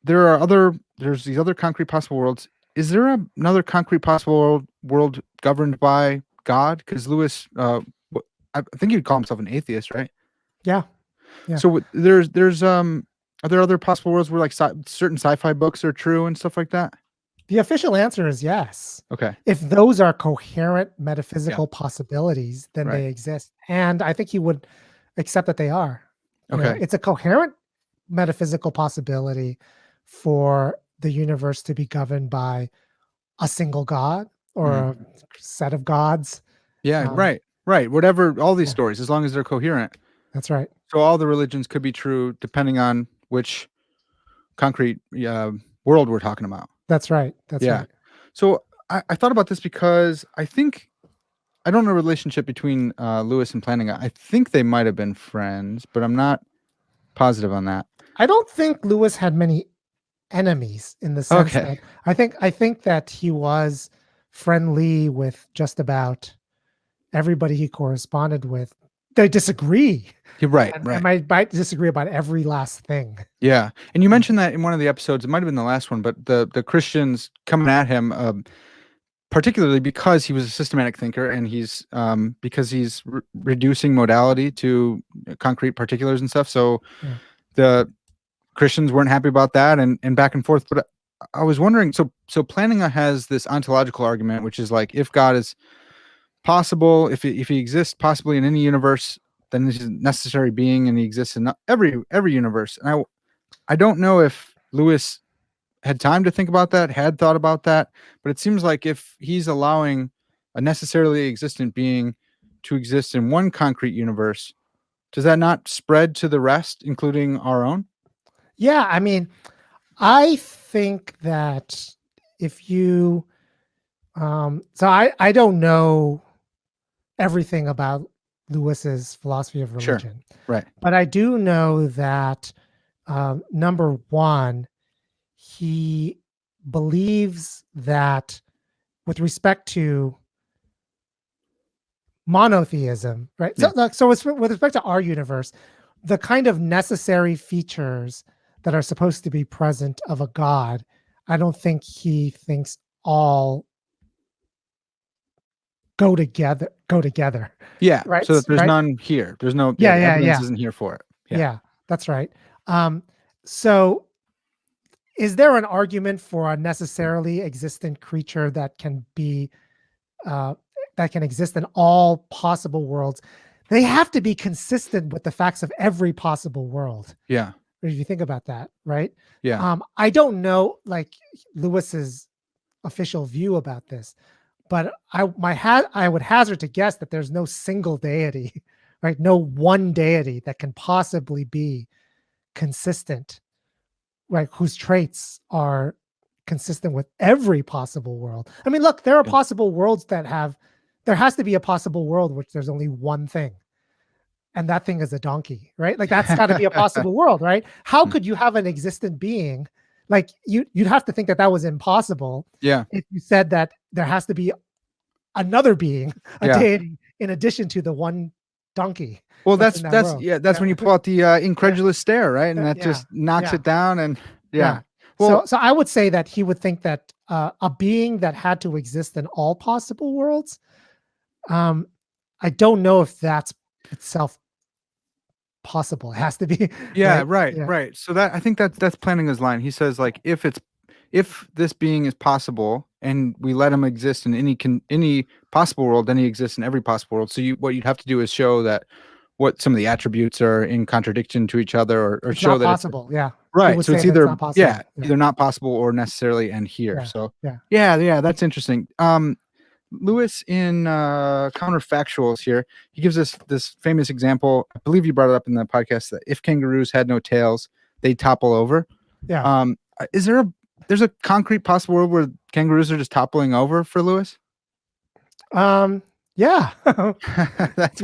there's these other concrete possible worlds. Is there another concrete possible world governed by God? Because Lewis, I think he'd call himself an atheist, right? Yeah. Yeah. So there's are there other possible worlds where like certain sci-fi books are true and stuff like that? The official answer is yes. Okay. If those are coherent Yeah. metaphysical possibilities, then Right. they exist. And I think he would accept that they are. You know, Okay. it's a coherent metaphysical possibility for the universe to be governed by a single God or a set of gods. Yeah. Right. Right. Whatever. All these Yeah, stories, as long as they're coherent. that's right. So all the religions could be true depending on which concrete world we're talking about. That's right. That's Yeah. right. So I thought about this because I think I don't know the relationship between Lewis and Plantinga. I think they might have been friends, but I'm not positive on that. I don't think Lewis had many enemies in the sense Okay. that I think that he was friendly with just about everybody he corresponded with. They disagree. You're right. And Right. might disagree about every last thing. Yeah. And you mentioned that in one of the episodes. It might have been the last one, but the Christians coming at him, particularly because he was a systematic thinker and he's because he's reducing modality to concrete particulars and stuff. So Yeah. the Christians weren't happy about that and back and forth. But I was wondering, so Plantinga has this ontological argument, which is like, if God is possible, if he exists possibly in any universe, then he's a necessary being and he exists in every universe. And I don't know if Lewis had time to think about that, had thought about that, but it seems like if he's allowing a necessarily existent being to exist in one concrete universe, does that not spread to the rest, including our own? Yeah, I mean, I think that if you so I don't know everything about Lewis's philosophy of religion. Sure. Right. But I do know that number one, he believes that with respect to monotheism, right? Yeah. So with respect to our universe, the kind of necessary features that are supposed to be present of a God, I don't think he thinks all go together. Yeah. Right. So that there's Right. none here. There's no Yeah. the Yeah. evidence Yeah. isn't here for it. Yeah. That's right. So is there an argument for a necessarily existent creature that can be that can exist in all possible worlds? They have to be consistent with the facts of every possible world. Yeah. If you think about that, right? Yeah. I don't know like Lewis's official view about this, but I would hazard to guess that there's no single deity, right? No one deity that can possibly be consistent, right? Whose traits are consistent with every possible world. I mean, look, there are possible worlds that have, there has to be a possible world which there's only one thing. And that thing is a donkey, right? Like that's got to be a possible world, right? How could you have an existent being? Like you'd have to think that was impossible. Yeah. If you said that there has to be another being, a deity, in addition to the one donkey. Well, that's when you pull out the incredulous stare, right? And that just knocks it down. And Well, so I would say that he would think that a being that had to exist in all possible worlds, I don't know if that's itself possible. It has to be. Right. So that I think that's Plantinga's line. He says like if this being is possible and we let him exist in any possible world, then he exists in every possible world. So what you'd have to do is show that what some of the attributes are in contradiction to each other, or show that possible. Right. So it's either either not possible or necessarily and here. Yeah. So yeah, that's interesting. Lewis in Counterfactuals here, he gives us this famous example. I believe you brought it up in the podcast that if kangaroos had no tails, they'd topple over. Yeah. There's a concrete possible world where kangaroos are just toppling over for Lewis? Yeah. That's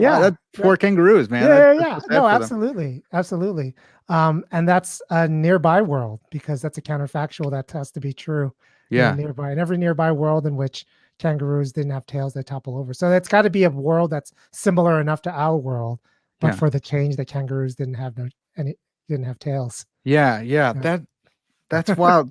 poor kangaroos, man. Yeah. No, absolutely. Absolutely. And that's a nearby world because that's a counterfactual that has to be true. Yeah. Nearby. In every nearby world in which kangaroos didn't have tails, they topple over. So it's got to be a world that's similar enough to our world, but for the change that kangaroos didn't have tails. Yeah. That's wild.